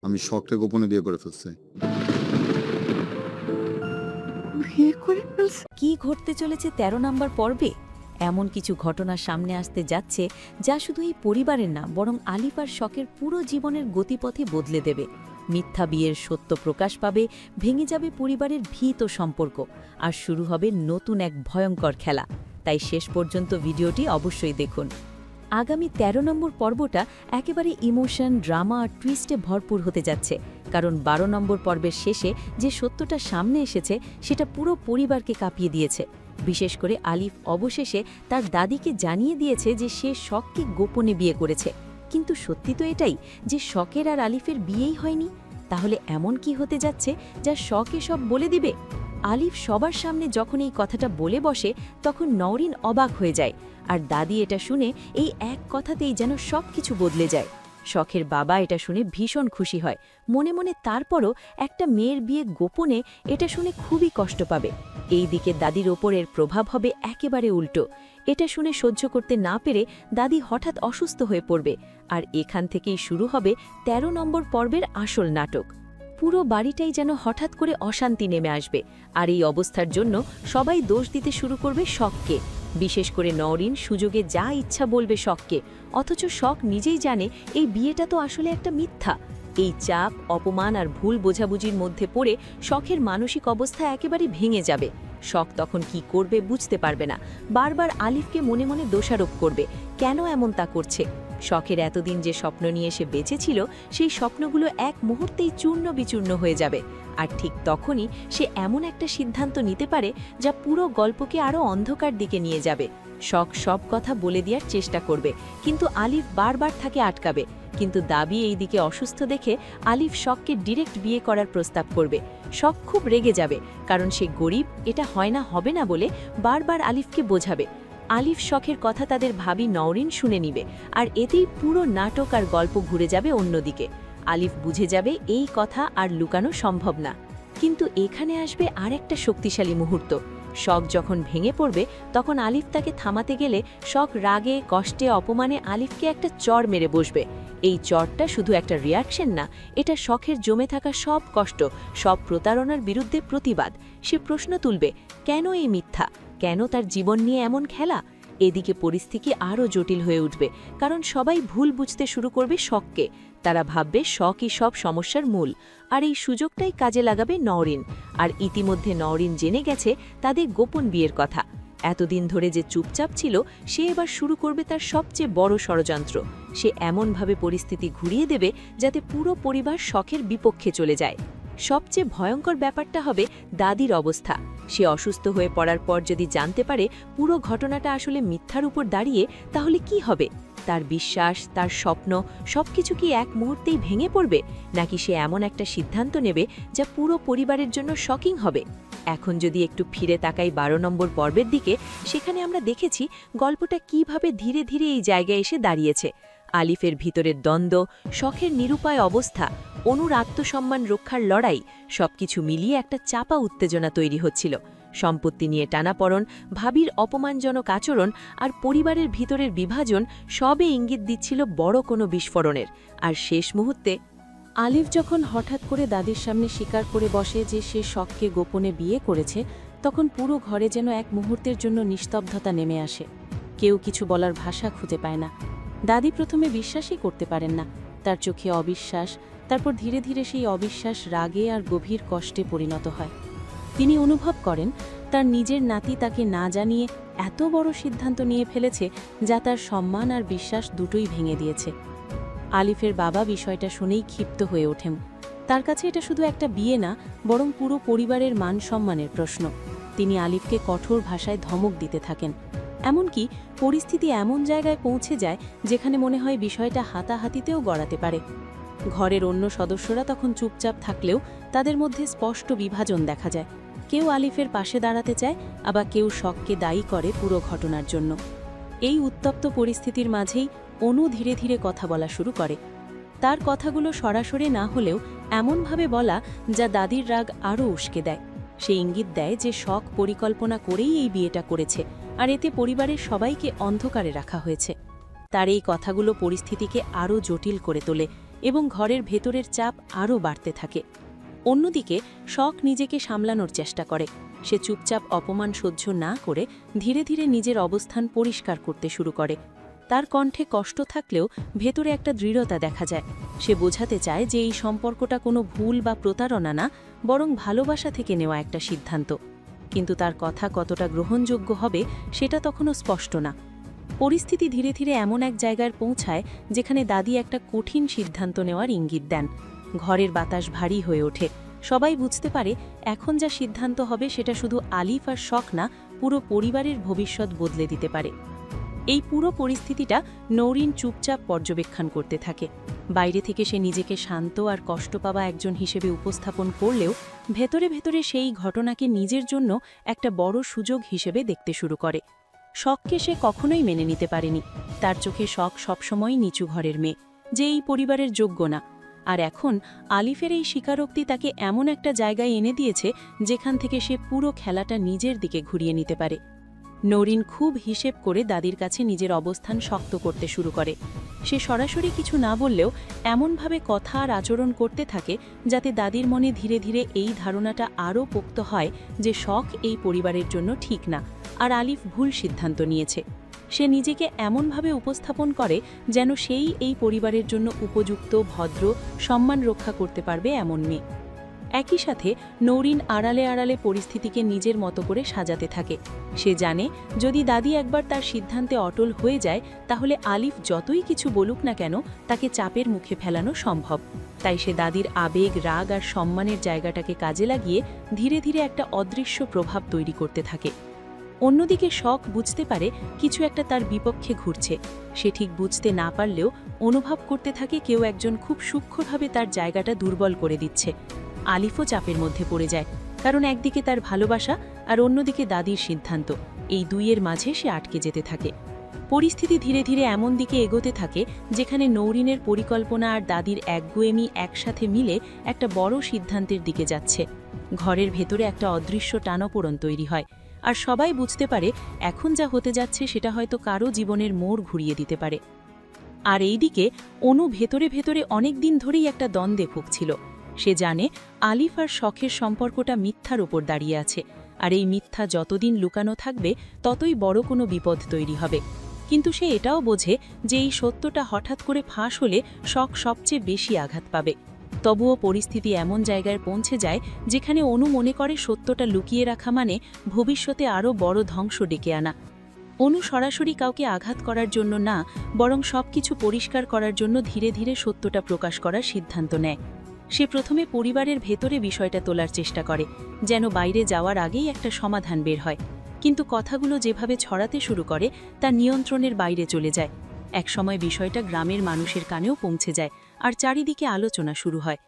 আমি শখটা গোপনে বিয়ে করে ফেলছি। বিয়ে করে ফেলছে? কি ঘটতে চলেছে ১৩ নম্বর পর্বে? এমন কিছু ঘটনা সামনে আসতে যাচ্ছে যা শুধু এই পরিবারের না, বরং আলিফ আর শখের পুরো জীবনের গতিপথে বদলে দেবে। মিথ্যা বিয়ের সত্য প্রকাশ পাবে, ভেঙে যাবে পরিবারের ভীত সম্পর্ক, আর শুরু হবে নতুন এক ভয়ঙ্কর খেলা। তাই শেষ পর্যন্ত ভিডিওটি অবশ্যই দেখুন। আগামী ১৩ নম্বর পর্বটা একেবারে ইমোশন, ড্রামা আর টুইস্টে ভরপুর হতে যাচ্ছে, কারণ ১২ নম্বর পর্বের শেষে যে সত্যটা সামনে এসেছে সেটা পুরো পরিবারকে কাঁপিয়ে দিয়েছে। বিশেষ করে আলিফ অবশেষে তার দাদিকে জানিয়ে দিয়েছে যে সে শখকে গোপনে বিয়ে করেছে। কিন্তু সত্যি তো এটাই যে শখের আর আলিফের বিয়েই হয়নি। তাহলে এমন কি হতে যাচ্ছে যা শখে সব বলে দিবে? আলিফ সবার সামনে যখন এই কথাটা বলে বসে, তখন নওরিন অবাক হয়ে যায়, আর দাদি এটা শুনে এই এক কথাতেই যেন সব কিছু বদলে যায়। শখের বাবা এটা শুনে ভীষণ খুশি হয়, মনে মনে তারপরও একটা মেয়ের বিয়ে গোপনে, এটা শুনে খুবই কষ্ট পাবে। এই দিকে দাদির ওপর এর প্রভাব হবে একেবারে উল্টো। এটা শুনে সহ্য করতে না পেরে দাদি হঠাৎ অসুস্থ হয়ে পড়বে, আর এখান থেকেই শুরু হবে ১৩ নম্বর পর্বের আসল নাটক। পুরো বাড়িটাই যেন হঠাৎ করে অশান্তি নেমে আসবে, আর এই অবস্থার জন্য সবাই দোষ দিতে শুরু করবে শখকে। বিশেষ করে নওরিন সুযোগে যা ইচ্ছা বলবে শখকে, অথচ শখ নিজেই জানে এই বিয়েটা তো আসলে একটা মিথ্যা। এই চাপ, অপমান আর ভুল বোঝাবুঝির মধ্যে পড়ে শখের মানসিক অবস্থা একেবারে ভেঙে যাবে। শখ তখন কি করবে বুঝতে পারবে না, বারবার আলিফকে মনে মনে দোষারোপ করবে, কেন এমন তা করছে। শখের এতদিন যে স্বপ্ন নিয়ে সে বেঁচেছিল, সেই স্বপ্নগুলো এক মুহূর্তেই চূর্ণ বিচূর্ণ হয়ে যাবে। আর ঠিক তখনই সে এমন একটা সিদ্ধান্ত নিতে পারে যা পুরো গল্পকে আরও অন্ধকার দিকে নিয়ে যাবে। শখ সব কথা বলে দেওয়ার চেষ্টা করবে, কিন্তু আলিফ বারবার তাকে আটকাবে। কিন্তু দাবি এই দিকে অসুস্থ দেখে আলিফ শখকে ডিরেক্ট বিয়ে করার প্রস্তাব করবে। শখ খুব রেগে যাবে, কারণ সে গরিব, এটা হয় না, হবে না বলে বারবার আলিফকে বোঝাবে। আলিফ শখের কথা তাদের ভাবি নওরিন শুনে নিবে, আর এতেই পুরো নাটক আর গল্প ঘুরে যাবে অন্যদিকে। আলিফ বুঝে যাবে এই কথা আর লুকানো সম্ভব না। কিন্তু এখানে আসবে আর একটা শক্তিশালী মুহূর্ত। শখ যখন ভেঙে পড়বে, তখন আলিফ তাকে থামাতে গেলে শখ রাগে, কষ্টে, অপমানে আলিফকে একটা চড় মেরে বসবে। এই চড়টা শুধু একটা রিয়াকশন না, এটা শখের জমে থাকা সব কষ্ট, সব প্রতারণার বিরুদ্ধে প্রতিবাদ। সে প্রশ্ন তুলবে, কেন এই মিথ্যা, কেন তার জীবন নিয়ে এমন খেলা? এদিকে পরিস্থিতি আরও জটিল হয়ে উঠবে, কারণ সবাই ভুল বুঝতে শুরু করবে শখকে। তারা ভাববে শখই সব সমস্যার মূল, আর এই সুযোগটাই কাজে লাগাবে নওরিন। আর ইতিমধ্যে নওরিন জেনে গেছে তাদের গোপন বিয়ের কথা। এতদিন ধরে যে চুপচাপ ছিল, সে এবার শুরু করবে তার সবচেয়ে বড় ষড়যন্ত্র। সে এমনভাবে পরিস্থিতি ঘুরিয়ে দেবে যাতে পুরো পরিবার শখের বিপক্ষে চলে যায়। সবচেয়ে ভয়ঙ্কর ব্যাপারটা হবে দাদির অবস্থা। সে অসুস্থ হয়ে পড়ার পর যদি জানতে পারে পুরো ঘটনাটা আসলে মিথ্যার উপর দাঁড়িয়ে, তাহলে কি হবে? তার বিশ্বাস, তার স্বপ্ন, সবকিছু কি এক মুহূর্তেই ভেঙে পড়বে, নাকি সে এমন একটা সিদ্ধান্ত নেবে যা পুরো পরিবারের জন্য শকিং হবে? এখন যদি একটু ফিরে তাকাই ১২ নম্বর পর্বের দিকে, সেখানে আমরা দেখেছি গল্পটা কিভাবে ধীরে ধীরে এই জায়গায় এসে দাঁড়িয়েছে। আলিফের ভিতরের দ্বন্দ্ব, শখের নিরুপায় অবস্থা, অনুর আত্মসম্মান রক্ষার লড়াই, সবকিছু মিলিয়ে একটা চাপা উত্তেজনা তৈরি হচ্ছিল। সম্পত্তি নিয়ে টানাপড়ন, ভাবির অপমানজনক আচরণ আর পরিবারের ভিতরের বিভাজন সবে ইঙ্গিত দিচ্ছিল বড় কোনো বিস্ফোরণের। আর শেষ মুহূর্তে আলিফ যখন হঠাৎ করে দাদির সামনে স্বীকার করে বসে যে সে শখকে গোপনে বিয়ে করেছে, তখন পুরো ঘরে যেন এক মুহূর্তের জন্য নিস্তব্ধতা নেমে আসে। কেউ কিছু বলার ভাষা খুঁজে পায় না। দাদি প্রথমে বিশ্বাসই করতে পারেন না, তার চোখে অবিশ্বাস, তারপর ধীরে ধীরে সেই অবিশ্বাস রাগে আর গভীর কষ্টে পরিণত হয়। তিনি অনুভব করেন তার নিজের নাতি তাকে না জানিয়ে এত বড় সিদ্ধান্ত নিয়ে ফেলেছে, যা তার সম্মান আর বিশ্বাস দুটোই ভেঙে দিয়েছে। আলিফের বাবা বিষয়টা শুনেই ক্ষিপ্ত হয়ে ওঠেন। তার কাছে এটা শুধু একটা বিয়ে না, বরং পুরো পরিবারের মান সম্মানের প্রশ্ন। তিনি আলিফকে কঠোর ভাষায় ধমক দিতে থাকেন। এমনকি পরিস্থিতি এমন জায়গায় পৌঁছে যায় যেখানে মনে হয় বিষয়টা হাতাহাতিতেও গড়াতে পারে। ঘরের অন্য সদস্যরা তখন চুপচাপ থাকলেও তাদের মধ্যে স্পষ্ট বিভাজন দেখা যায়। কেউ আলিফের পাশে দাঁড়াতে চায়, আবার কেউ শখকে দায়ী করে পুরো ঘটনার জন্য। এই উত্তপ্ত পরিস্থিতির মাঝেই অনু ধীরে ধীরে কথা বলা শুরু করে। তার কথাগুলো সরাসরি না হলেও এমনভাবে বলা যা দাদির রাগ আরও উস্কে দেয়। সে ইঙ্গিত দেয় যে শখ পরিকল্পনা করেই এই বিয়েটা করেছে, আর এতে পরিবারের সবাইকে অন্ধকারে রাখা হয়েছে। তার এই কথাগুলো পরিস্থিতিকে আরও জটিল করে তোলে। এবং ঘরের ভেতরের চাপ আরও বাড়তে থাকে। অন্যদিকে শখ নিজেকে সামলানোর চেষ্টা করে। সে চুপচাপ অপমান সহ্য না করে ধীরে ধীরে নিজের অবস্থান পরিষ্কার করতে শুরু করে। তার কণ্ঠে কষ্ট থাকলেও ভেতরে একটা দৃঢ়তা দেখা যায়। সে বোঝাতে চায় যে এই সম্পর্কটা কোনো ভুল বা প্রতারণা না, বরং ভালোবাসা থেকে নেওয়া একটা সিদ্ধান্ত। কিন্তু তার কথা কতটা গ্রহণযোগ্য হবে সেটা তখনও স্পষ্ট না। পরিস্থিতি ধীরে ধীরে এমন এক জায়গায় পৌঁছায় যেখানে দাদি একটা কঠিন সিদ্ধান্ত নেওয়ার ইঙ্গিত দেন। ঘরের বাতাস ভারী হয়ে ওঠে। সবাই বুঝতে পারে এখন যা সিদ্ধান্ত হবে সেটা শুধু আলিফ আর শখ না, পুরো পরিবারের ভবিষ্যৎ বদলে দিতে পারে। এই পুরো পরিস্থিতিটা নৌরিন চুপচাপ পর্যবেক্ষণ করতে থাকে। বাইরে থেকে সে নিজেকে শান্ত আর কষ্ট পাওয়া একজন হিসেবে উপস্থাপন করলেও ভেতরে ভেতরে সেই ঘটনাকে নিজের জন্য একটা বড় সুযোগ হিসেবে দেখতে শুরু করে। শখকে সে কখনোই মেনে নিতে পারেনি। তার চোখে শখ সবসময়ই নিচু ঘরের মেয়ে, যে এই পরিবারের যোগ্য না। আর এখন আলিফের এই স্বীকারোক্তি তাকে এমন একটা জায়গায় এনে দিয়েছে যেখান থেকে সে পুরো খেলাটা নিজের দিকে ঘুরিয়ে নিতে পারে। নৌরিন খুব হিসেব করে দাদির কাছে নিজের অবস্থান শক্ত করতে শুরু করে। সে সরাসরি কিছু না বললেও এমনভাবে কথা আর আচরণ করতে থাকে যাতে দাদির মনে ধীরে ধীরে এই ধারণাটা আরও পোক্ত হয় যে শখ এই পরিবারের জন্য ঠিক না, আর আলিফ ভুল সিদ্ধান্ত নিয়েছে। সে নিজেকে এমনভাবে উপস্থাপন করে যেন সেই এই পরিবারের জন্য উপযুক্ত, ভদ্র, সম্মান রক্ষা করতে পারবে এমন মেয়ে। একই সাথে নৌরিন আড়ালে আড়ালে পরিস্থিতিকে নিজের মতো করে সাজাতে থাকে। সে জানে যদি দাদি একবার তার সিদ্ধান্তে অটল হয়ে যায় তাহলে আলিফ যতই কিছু বলুক না কেন তাকে চাপের মুখে ফেলানো সম্ভব। তাই সে দাদির আবেগ, রাগ আর সম্মানের জায়গাটাকে কাজে লাগিয়ে ধীরে ধীরে একটা অদৃশ্য প্রভাব তৈরি করতে থাকে। অন্যদিকে শখ বুঝতে পারে কিছু একটা তার বিপক্ষে ঘুরছে। সে ঠিক বুঝতে না পারলেও অনুভব করতে থাকে কেউ একজন খুব সূক্ষ্মভাবে তার জায়গাটা দুর্বল করে দিচ্ছে। আলিফও চাপের মধ্যে পড়ে যায়, কারণ একদিকে তার ভালোবাসা আর অন্যদিকে দাদির সিদ্ধান্ত, এই দুইয়ের মাঝে সে আটকে যেতে থাকে। পরিস্থিতি ধীরে ধীরে এমন দিকে এগোতে থাকে যেখানে নৌরিনের পরিকল্পনা আর দাদির একগুয়েমি একসাথে মিলে একটা বড় সিদ্ধান্তের দিকে যাচ্ছে। ঘরের ভেতরে একটা অদৃশ্য টানাপোড়েন তৈরি হয়, আর সবাই বুঝতে পারে এখন যা হতে যাচ্ছে সেটা হয়তো কারো জীবনের মোড় ঘুরিয়ে দিতে পারে। আর এইদিকে অনু ভেতরে ভেতরে অনেক দিন ধরেই একটা দ্বন্দ্বে ভুগছিল। সে জানে আলিফ আর শখের সম্পর্কটা মিথ্যার ওপর দাঁড়িয়ে আছে, আর এই মিথ্যা যতদিন লুকানো থাকবে ততই বড় কোনো বিপদ তৈরি হবে। কিন্তু সে এটাও বোঝে যে এই সত্যটা হঠাৎ করে ফাঁস হলে শখ সবচেয়ে বেশি আঘাত পাবে। তবুও পরিস্থিতি এমন জায়গায় পৌঁছে যায় যেখানে অনু মনে করে সত্যটা লুকিয়ে রাখা মানে ভবিষ্যতে আরও বড় ধ্বংস ডেকে আনা। অনু সরাসরি কাউকে আঘাত করার জন্য না, বরং সবকিছু পরিষ্কার করার জন্য ধীরে ধীরে সত্যটা প্রকাশ করার সিদ্ধান্ত নেয়। সে প্রথমে পরিবারের ভেতরে বিষয়টা তোলার চেষ্টা করে, যেন বাইরে যাওয়ার আগেই একটা সমাধান বের হয়। কিন্তু কথাগুলো যেভাবে ছড়াতে শুরু করে তা নিয়ন্ত্রণের বাইরে চলে যায়। একসময় বিষয়টা গ্রামের মানুষের কানেও পৌঁছে যায়, আর চারিদিকে আলোচনা শুরু হয়।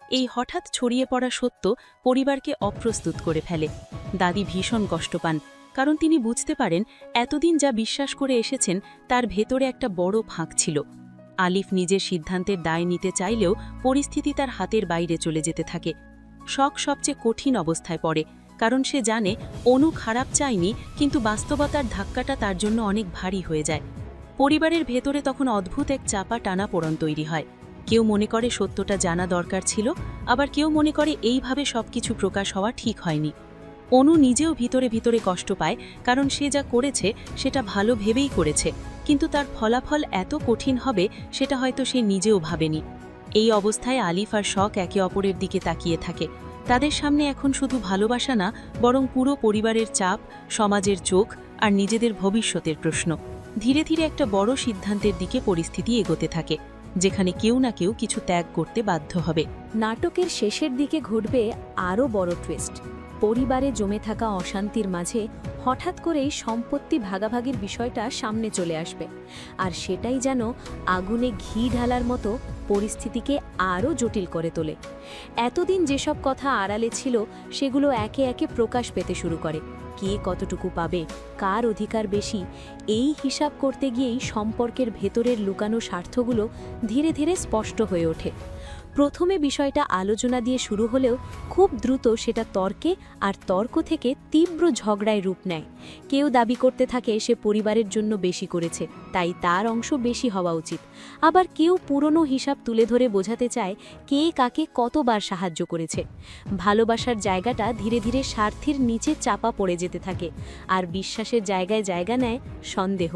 এই হঠাৎ ছড়িয়ে পড়া সত্য পরিবারকে অপ্রস্তুত করে ফেলে। দাদি ভীষণ কষ্ট পান, কারণ তিনি বুঝতে পারেন এতদিন যা বিশ্বাস করে এসেছেন তার ভেতরে একটা বড় ফাঁক ছিল। আলিফ নিজের সিদ্ধান্তের দায় নিতে চাইলেও পরিস্থিতি তার হাতের বাইরে চলে যেতে থাকে। শখ সবচেয়ে কঠিন অবস্থায় পড়ে, কারণ সে জানে অনু খারাপ চায়নি, কিন্তু বাস্তবতার ধাক্কাটা তার জন্য অনেক ভারী হয়ে যায়। পরিবারের ভেতরে তখন অদ্ভুত এক চাপা টানাপোড়েন তৈরি হয়। কেউ মনে করে সত্যটা জানা দরকার ছিল, আবার কেউ মনে করে এইভাবে সবকিছু প্রকাশ হওয়া ঠিক হয়নি। অনু নিজেও ভিতরে ভিতরে কষ্ট পায়, কারণ সে যা করেছে সেটা ভালো ভেবেই করেছে, কিন্তু তার ফলাফল এত কঠিন হবে সেটা হয়তো সে নিজেও ভাবেনি। এই অবস্থায় আলিফ আর শখ একে অপরের দিকে তাকিয়ে থাকে। তাদের সামনে এখন শুধু ভালোবাসা না, বরং পুরো পরিবারের চাপ, সমাজের চোখ আর নিজেদের ভবিষ্যতের প্রশ্ন। ধীরে ধীরে একটা বড় সিদ্ধান্তের দিকে পরিস্থিতি এগোতে থাকে, যেখানে কেউ না কেউ কিছু ত্যাগ করতে বাধ্য হবে। নাটকের শেষের দিকে ঘটবে আরও বড় টুইস্ট। পরিবারে জমে থাকা অশান্তির মাঝে হঠাৎ করেই সম্পত্তি ভাগাভাগির বিষয়টা সামনে চলে আসবে, আর সেটাই যেন আগুনে ঘি ঢালার মতো পরিস্থিতিকে আরও জটিল করে তোলে। এতদিন যেসব কথা আড়ালে ছিল সেগুলো একে একে প্রকাশ পেতে শুরু করে। কে কতটুকু পাবে, কার অধিকার বেশি, এই হিসাব করতে গিয়েই সম্পর্কের ভেতরের লুকানো স্বার্থগুলো ধীরে ধীরে স্পষ্ট হয়ে ওঠে। প্রথমে বিষয়টা আলোচনা দিয়ে শুরু হলেও খুব দ্রুত সেটা তর্কে আর তর্ক থেকে তীব্র ঝগড়ায় রূপ নেয়। কেউ দাবি করতে থাকে সে পরিবারের জন্য বেশি করেছে, তাই তার অংশ বেশি হওয়া উচিত। আবার কেউ পুরনো হিসাব তুলে ধরে বোঝাতে চায় কে কাকে কতবার সাহায্য করেছে। ভালোবাসার জায়গাটা ধীরে ধীরে স্বার্থের নিচে চাপা পড়ে যেতে থাকে, আর বিশ্বাসের জায়গায় জায়গা নেয় সন্দেহ।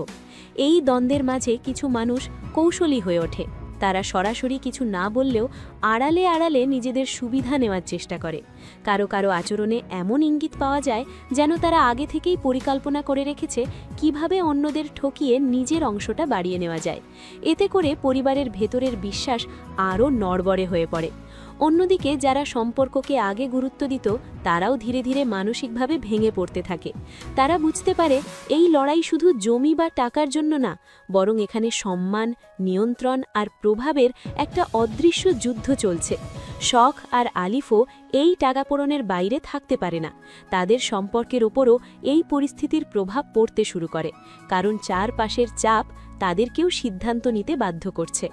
এই দ্বন্দ্বের মাঝে কিছু মানুষ কৌশলী হয়ে ওঠে। তারা সরাসরি কিছু না বললেও আড়ালে আড়ালে নিজেদের সুবিধা নেওয়ার চেষ্টা করে। কারো কারো আচরণে এমন ইঙ্গিত পাওয়া যায় যেন তারা আগে থেকেই পরিকল্পনা করে রেখেছে কিভাবে অন্যদের ঠকিয়ে নিজের অংশটা বাড়িয়ে নেওয়া যায়। এতে করে পরিবারের ভেতরের বিশ্বাস আরও নড়বড়ে হয়ে পড়ে। অন্যদিকে যারা সম্পর্ককে আগে গুরুত্ব দিত তারাও ধীরে ধীরে মানসিকভাবে ভেঙে পড়তে থাকে। তারা বুঝতে পারে এই লড়াই শুধু জমি বা টাকার জন্য না, বরং এখানে সম্মান, নিয়ন্ত্রণ আর প্রভাবের একটা অদৃশ্য যুদ্ধ চলছে। শখ আর আলিফও এই টাকাপোড়নের বাইরে থাকতে পারে না। তাদের সম্পর্কের ওপরও এই পরিস্থিতির প্রভাব পড়তে শুরু করে, কারণ চারপাশের চাপ তাদেরকেও সিদ্ধান্ত নিতে বাধ্য করছে।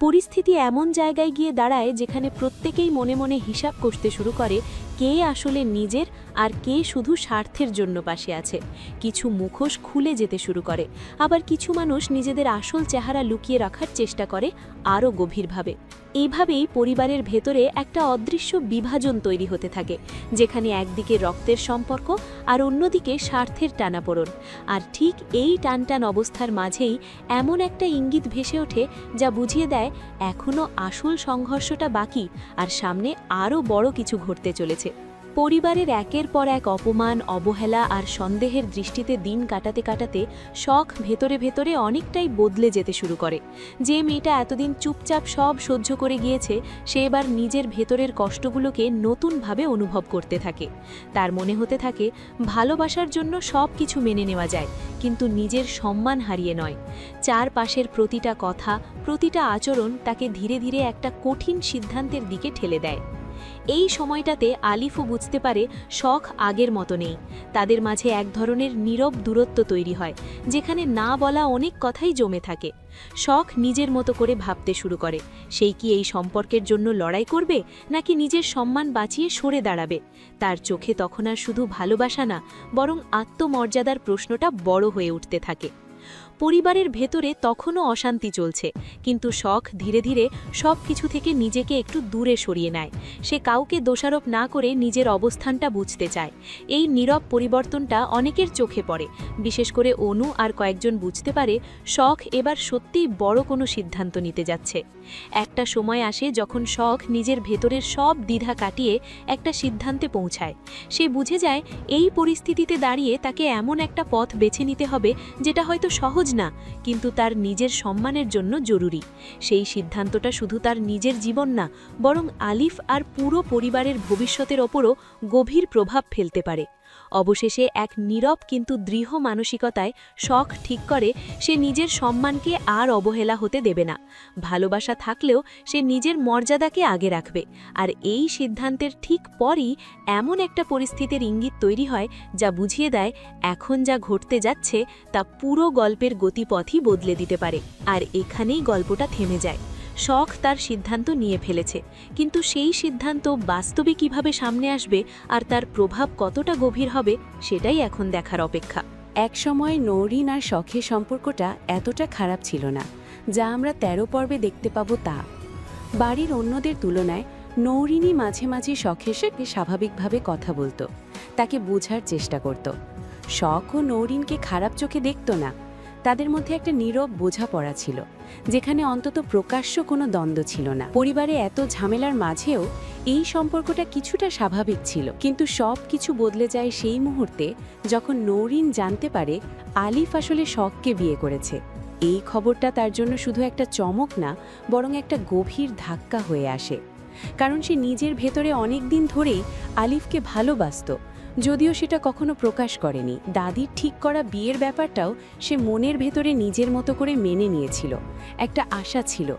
পরিস্থিতি এমন জায়গায় গিয়ে দাঁড়ায় যেখানে প্রত্যেকেই মনে মনে হিসাব করতে শুরু করে কে আসলে নিজের আর কে শুধু স্বার্থের জন্য পাশে আছে। কিছু মুখোশ খুলে যেতে শুরু করে, আবার কিছু মানুষ নিজেদের আসল চেহারা লুকিয়ে রাখার চেষ্টা করে আরও গভীরভাবে। এইভাবেই পরিবারের ভেতরে একটা অদৃশ্য বিভাজন তৈরি হতে থাকে, যেখানে একদিকে রক্তের সম্পর্ক আর অন্যদিকে স্বার্থের টানাপোড়ন। আর ঠিক এই টানটান অবস্থার মাঝেই এমন একটা ইঙ্গিত ভেসে ওঠে যা বুঝিয়ে দেয় এখনও আসল সংঘর্ষটা বাকি, আর সামনে আরও বড় কিছু ঘটতে চলেছে। পরিবারের একের পর এক অপমান, অবহেলা আর সন্দেহের দৃষ্টিতে দিন কাটাতে কাটাতে শখ ভেতরে ভেতরে অনেকটাই বদলে যেতে শুরু করে। যে মেয়েটা এতদিন চুপচাপ সব সহ্য করে গিয়েছে, সে এবার নিজের ভেতরের কষ্টগুলোকে নতুনভাবে অনুভব করতে থাকে। তার মনে হতে থাকে ভালোবাসার জন্য সব কিছু মেনে নেওয়া যায়, কিন্তু নিজের সম্মান হারিয়ে নয়। চারপাশের প্রতিটা কথা, প্রতিটা আচরণ তাকে ধীরে ধীরে একটা কঠিন সিদ্ধান্তের দিকে ঠেলে দেয়। এই সময়টাতে আলিফও বুঝতে পারে শখ আগের মতো নেই। তাদের মাঝে এক ধরনের নীরব দূরত্ব তৈরি হয়, যেখানে না বলা অনেক কথাই জমে থাকে। শখ নিজের মতো করে ভাবতে শুরু করে, সেই কি এই সম্পর্কের জন্য লড়াই করবে, নাকি নিজের সম্মান বাঁচিয়ে সরে দাঁড়াবে। তার চোখে তখন আর শুধু ভালোবাসা না, বরং আত্মমর্যাদার প্রশ্নটা বড় হয়ে উঠতে থাকে। পরিবারের ভেতরে তখনও অশান্তি চলছে, কিন্তু শখ ধীরে ধীরে সব কিছু থেকে নিজেকে একটু দূরে সরিয়ে নেয়। সে কাউকে দোষারোপ না করে নিজের অবস্থানটা বুঝতে চায়। এই নীরব পরিবর্তনটা অনেকের চোখে পড়ে, বিশেষ করে অনু আর কয়েকজন বুঝতে পারে শখ এবার সত্যিই বড় কোনো সিদ্ধান্ত নিতে যাচ্ছে। একটা সময় আসে যখন শখ নিজের ভেতরের সব দ্বিধা কাটিয়ে একটা সিদ্ধান্তে পৌঁছায়। সে বুঝে যায় এই পরিস্থিতিতে দাঁড়িয়ে তাকে এমন একটা পথ বেছে নিতে হবে যেটা হয়তো সহজ না, কিন্তু তার নিজের সম্মানের জন্য জরুরি। সেই সিদ্ধান্তটা শুধু তার নিজের জীবন না, বরং আলিফ আর পুরো পরিবারের ভবিষ্যতের ওপরও গভীর প্রভাব ফেলতে পারে। অবশেষে এক নীরব কিন্তু দৃঢ় মানসিকতায় শখ ঠিক করে সে নিজের সম্মানকে আর অবহেলা হতে দেবে না। ভালোবাসা থাকলেও সে নিজের মর্যাদাকে আগে রাখবে। আর এই সিদ্ধান্তের ঠিক পরই এমন একটা পরিস্থিতির ইঙ্গিত তৈরি হয় যা বুঝিয়ে দেয় এখন যা ঘটতে যাচ্ছে তা পুরো গল্পের গতিপথই বদলে দিতে পারে। আর এখানেই গল্পটা থেমে যায়। শখ তার সিদ্ধান্ত নিয়ে ফেলেছে, কিন্তু সেই সিদ্ধান্ত বাস্তবে কিভাবে সামনে আসবে আর তার প্রভাব কতটা গভীর হবে সেটাই এখন দেখার অপেক্ষা। একসময় নৌরিন আর শখের সম্পর্কটা এতটা খারাপ ছিল না, যা আমরা 13 পর্বে দেখতে পাবো তা। বাড়ির অন্যদের তুলনায় নৌরিনই মাঝে মাঝে শখের সাথে স্বাভাবিকভাবে কথা বলতো, তাকে বোঝার চেষ্টা করত। শখ ও নৌরিনকে খারাপ চোখে দেখত না। তাদের মধ্যে একটা নীরব বোঝাপড়া ছিল, যেখানে অন্তত প্রকাশ্য কোনো দ্বন্দ্ব ছিল না। পরিবারে এত ঝামেলার মাঝেও এই সম্পর্কটা কিছুটা স্বাভাবিক ছিল। কিন্তু সব কিছু বদলে যায় সেই মুহূর্তে যখন নৌরিন জানতে পারে আলিফ আসলে শখকে বিয়ে করেছে। এই খবরটা তার জন্য শুধু একটা চমক না, বরং একটা গভীর ধাক্কা হয়ে আসে। কারণ সে নিজের ভেতরে অনেক দিন ধরেই আলিফকে ভালোবাসত, যদিও সেটা কখনো প্রকাশ করেনি। দাদির ঠিক করা বিয়ের ব্যাপারটাও সে মনের ভেতরে নিজের মতো করে মেনে নিয়েছিল। একটা আশা ছিল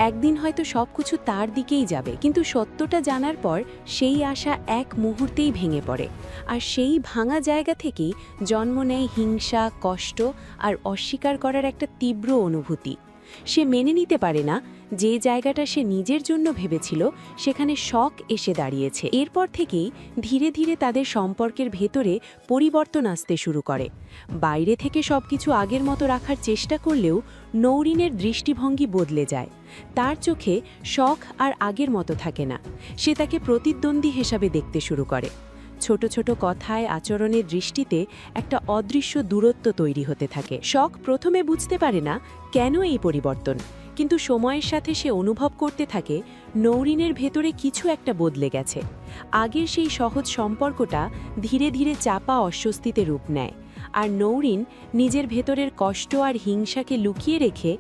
একদিন হয়তো সবকিছু তার দিকেই যাবে, কিন্তু সত্যটা জানার পর সেই আশা এক মুহূর্তেই ভেঙে পড়ে। আর সেই ভাঙা জায়গা থেকেই জন্ম নেয় হিংসা, কষ্ট আর অস্বীকার করার একটা তীব্র অনুভূতি। সে মেনে নিতে পারে না যে জায়গাটা সে নিজের জন্য ভেবেছিল সেখানে শখ এসে দাঁড়িয়েছে। এরপর থেকেই ধীরে ধীরে তাদের সম্পর্কের ভেতরে পরিবর্তন আসতে শুরু করে। বাইরে থেকে সবকিছু আগের মতো রাখার চেষ্টা করলেও নৌরিনের দৃষ্টিভঙ্গি বদলে যায়। তার চোখে শখ আর আগের মতো থাকে না, সে তাকে প্রতিদ্বন্দ্বী হিসাবে দেখতে শুরু করে। ছোট ছোট কথায়, আচরণের দৃষ্টিতে একটা অদৃশ্য দূরত্ব তৈরি হতে থাকে। শখ প্রথমে বুঝতে পারে না কেন এই পরিবর্তন, কিন্তু সময়ের সাথে সে অনুভব করতে থাকে নৌরিনের ভেতরে কিছু একটা বদলে গেছে। আগের সেই সহজ সম্পর্কটা ধীরে ধীরে চাপা অস্বস্তিতে রূপ নেয়, আর নৌরিন নিজের ভেতরের কষ্ট আর হিংসাকে লুকিয়ে রেখে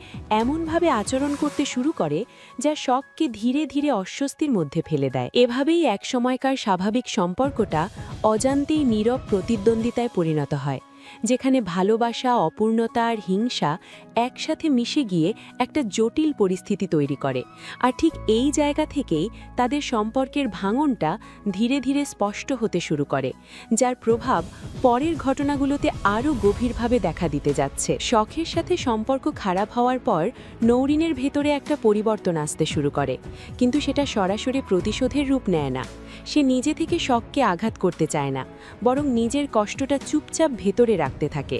এমনভাবে আচরণ করতে শুরু করে যা শখকে ধীরে ধীরে অস্বস্তির মধ্যে ফেলে দেয়। এভাবেই একসময়কার স্বাভাবিক সম্পর্কটা অজান্তেই নীরব প্রতিদ্বন্দ্বিতায় পরিণত হয়, যেখানে ভালোবাসা, অপূর্ণতা আর হিংসা একসাথে মিশে গিয়ে একটা জটিল পরিস্থিতি তৈরি করে। আর ঠিক এই জায়গা থেকেই তাদের সম্পর্কের ভাঙনটা ধীরে ধীরে স্পষ্ট হতে শুরু করে, যার প্রভাব পরের ঘটনাগুলোতে আরও গভীরভাবে দেখা দিতে যাচ্ছে। শখের সাথে সম্পর্ক খারাপ হওয়ার পর নৌরিনের ভেতরে একটা পরিবর্তন আসতে শুরু করে, কিন্তু সেটা সরাসরি প্রতিশোধের রূপ নেয় না। সে নিজে থেকে শখকে আঘাত করতে চায় না, বরং নিজের কষ্টটা চুপচাপ ভেতরে রাখতে থাকে।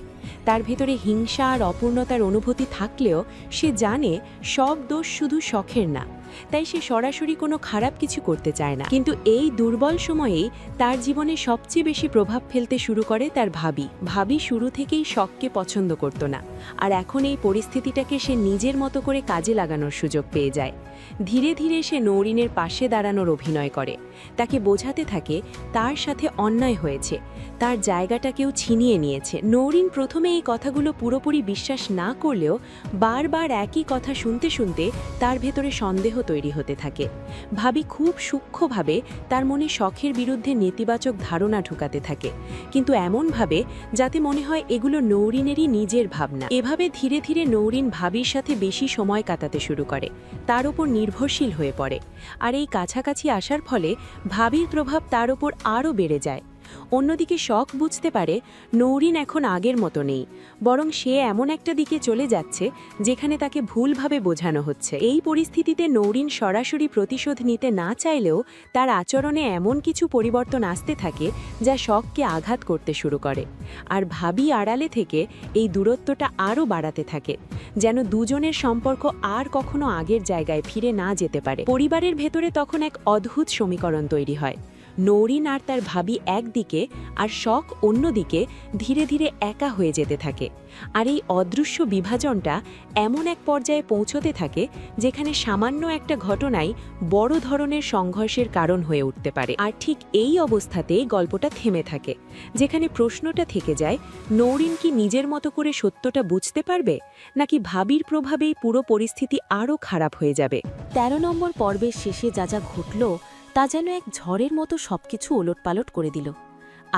তার ভেতরে হিংসা আর অপূর্ণতার অনুভূতি থাকলেও সে জানে সব দোষ শুধু শখের না, তাই সে সরাসরি কোনো খারাপ কিছু করতে চায় না। কিন্তু এই দুর্বল সময়েই তার জীবনে সবচেয়ে বেশি প্রভাব ফেলতে শুরু করে তার ভাবি শুরু থেকেই শখকে পছন্দ করত না, আর এখন এই পরিস্থিতিটাকে সে নিজের মতো করে কাজে লাগানোর সুযোগ পেয়ে যায়। ধীরে ধীরে সে নৌরিনের পাশে দাঁড়ানোর অভিনয় করে, তাকে বোঝাতে থাকে তার সাথে অন্যায় হয়েছে, তার জায়গাটা কেউ ছিনিয়ে নিয়েছে। নৌরিন প্রথমে এই কথাগুলো পুরোপুরি বিশ্বাস না করলেও বারবার একই কথা শুনতে শুনতে তার ভেতরে সন্দেহ তৈরি হতে থাকে। ভাবি খুব সূক্ষ্মভাবে তার মনে শখের বিরুদ্ধে নেতিবাচক ধারণা ঢুকাতে থাকে, কিন্তু এমনভাবে যাতে মনে হয় এগুলো নৌরিনেরই নিজের ভাবনা। এভাবে ধীরে ধীরে নৌরিন ভাবির সাথে বেশি সময় কাটাতে শুরু করে, তার ওপর নির্ভরশীল হয়ে পড়ে, আর এই কাছাকাছি আসার ফলে ভাবির প্রভাব তার ওপর আরও বেড়ে যায়। অন্যদিকে শখ বুঝতে পারে নৌরিন এখন আগের মতো নেই, বরং সে এমন একটা দিকে চলে যাচ্ছে যেখানে তাকে ভুলভাবে বোঝানো হচ্ছে। এই পরিস্থিতিতে নৌরিন সরাসরি প্রতিশোধ নিতে না চাইলেও তার আচরণে এমন কিছু পরিবর্তন আসতে থাকে যা শখকে আঘাত করতে শুরু করে, আর ভাবি আড়ালে থেকে এই দূরত্বটা আরও বাড়াতে থাকে, যেন দুজনের সম্পর্ক আর কখনো আগের জায়গায় ফিরে না যেতে পারে। পরিবারের ভেতরে তখন এক অদ্ভুত সমীকরণ তৈরি হয়। নৌরিন আর তার ভাবি একদিকে আর শখ অন্যদিকে ধীরে ধীরে একা হয়ে যেতে থাকে, আর এই অদৃশ্য বিভাজনটা এমন এক পর্যায়ে পৌঁছতে থাকে যেখানে সামান্য একটা ঘটনাই বড় ধরনের সংঘর্ষের কারণ হয়ে উঠতে পারে। আর ঠিক এই অবস্থাতেই গল্পটা থেমে থাকে, যেখানে প্রশ্নটা থেকে যায় নৌরিন কি নিজের মতো করে সত্যটা বুঝতে পারবে, নাকি ভাবির প্রভাবেই পুরো পরিস্থিতি আরও খারাপ হয়ে যাবে। ১৩ নম্বর পর্বের শেষে যা যা ঘটল তা যেন এক ঝড়ের মতো সবকিছু ওলটপালট করে দিল।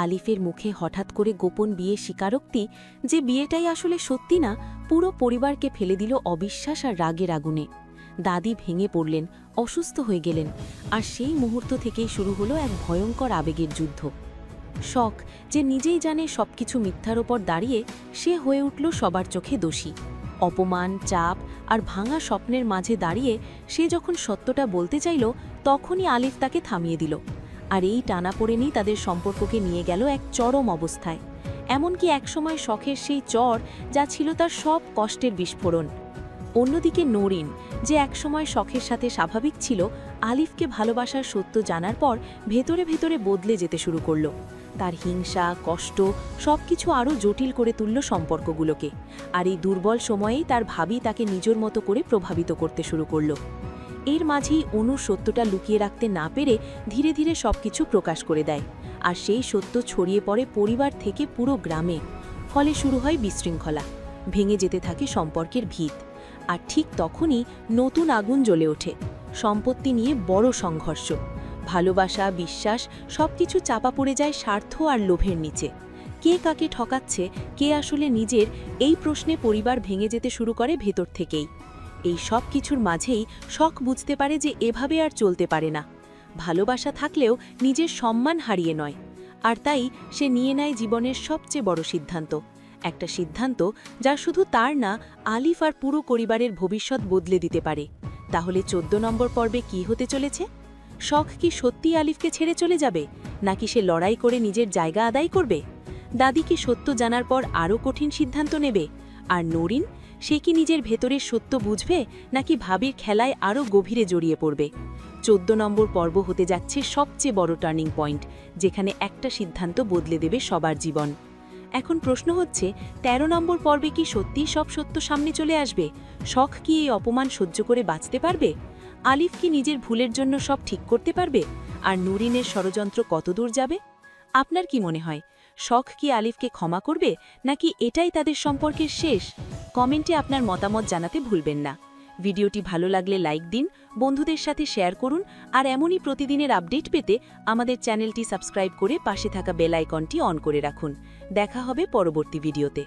আলিফের মুখে হঠাৎ করে গোপন বিয়ে স্বীকারোক্তি, যে বিয়েটাই আসলে সত্যি না, পুরো পরিবারকে ফেলে দিল অবিশ্বাস আর রাগের আগুনে। দাদি ভেঙে পড়লেন, অসুস্থ হয়ে গেলেন, আর সেই মুহূর্ত থেকেই শুরু হলো এক ভয়ঙ্কর আবেগের যুদ্ধ। শখ, যে নিজেই জানে সবকিছু মিথ্যার ওপর দাঁড়িয়ে, সে হয়ে উঠল সবার চোখে দোষী। অপমান, চাপ আর ভাঙা স্বপ্নের মাঝে দাঁড়িয়ে সে যখন সত্যটা বলতে চাইল, তখনই আলিফ তাকে থামিয়ে দিল। আর এই টানাপোড়েনই তাদের সম্পর্ককে নিয়ে গেল এক চরম অবস্থায়। এমনকি একসময় শখের সেই চর যা ছিল তার সব কষ্টের বিস্ফোরণ। অন্যদিকে নৌরিন, যে একসময় শখের সাথে স্বাভাবিক ছিল, আলিফকে ভালোবাসার সত্য জানার পর ভেতরে ভেতরে বদলে যেতে শুরু করল। তার হিংসা, কষ্ট সবকিছু আরও জটিল করে তুলল সম্পর্কগুলোকে। আর এই দুর্বল সময়েই তার ভাবি তাকে নিজের মতো করে প্রভাবিত করতে শুরু করল। এর মাঝেই অনুর সত্যটা লুকিয়ে রাখতে না পেরে ধীরে ধীরে সবকিছু প্রকাশ করে দেয়, আর সেই সত্য ছড়িয়ে পড়ে পরিবার থেকে পুরো গ্রামে। ফলে শুরু হয় বিশৃঙ্খলা, ভেঙে যেতে থাকে সম্পর্কের ভিত। আর ঠিক তখনই নতুন আগুন জ্বলে ওঠে, সম্পত্তি নিয়ে বড় সংঘর্ষ। ভালোবাসা, বিশ্বাস সবকিছু চাপা পড়ে যায় স্বার্থ আর লোভের নিচে। কে কাকে ঠকাচ্ছে, কে আসলে নিজের, এই প্রশ্নে পরিবার ভেঙে যেতে শুরু করে ভেতর থেকেই। এই সব কিছুর মাঝেই শখ বুঝতে পারে যে এভাবে আর চলতে পারে না। ভালোবাসা থাকলেও নিজের সম্মান হারিয়ে নয়, আর তাই সে নিয়ে নেয় জীবনের সবচেয়ে বড় সিদ্ধান্ত, একটা সিদ্ধান্ত যা শুধু তার না, আলিফ আর পুরো পরিবারের ভবিষ্যৎ বদলে দিতে পারে। তাহলে 14 নম্বর পর্বে কি হতে চলেছে? শখ কি সত্যিই আলিফকে ছেড়ে চলে যাবে, নাকি সে লড়াই করে নিজের জায়গা আদায় করবে? দাদি কি সত্য জানার পর আরও কঠিন সিদ্ধান্ত নেবে? আর নরিন, সে কি নিজের ভেতরের সত্য বুঝবে, নাকি ভাবির খেলায় আরও গভীরে জড়িয়ে পড়বে? 14 নম্বর পর্ব হতে যাচ্ছে সবচেয়ে বড় টার্নিং পয়েন্ট, যেখানে একটা সিদ্ধান্ত বদলে দেবে সবার জীবন। এখন প্রশ্ন হচ্ছে, 13 নম্বর পর্বে কি সত্যিই সব সত্য সামনে চলে আসবে? শখ কি এই অপমান সহ্য করে বাঁচতে পারবে? আলিফ কি নিজের ভুলের জন্য সব ঠিক করতে পারবে? আর নুরিনের ষড়যন্ত্র কতদূর যাবে? আপনার কি মনে হয়, শখ কি আলিফকে ক্ষমা করবে, নাকি এটাই তাদের সম্পর্কের শেষ? কমেন্টে আপনার মতামত জানাতে ভুলবেন না। ভিডিওটি ভালো লাগলে লাইক দিন, বন্ধুদের সাথে শেয়ার করুন, আর এমনই প্রতিদিনের আপডেট পেতে আমাদের চ্যানেলটি সাবস্ক্রাইব করে পাশে থাকা বেল আইকনটি অন করে রাখুন। দেখা হবে পরবর্তী ভিডিওতে।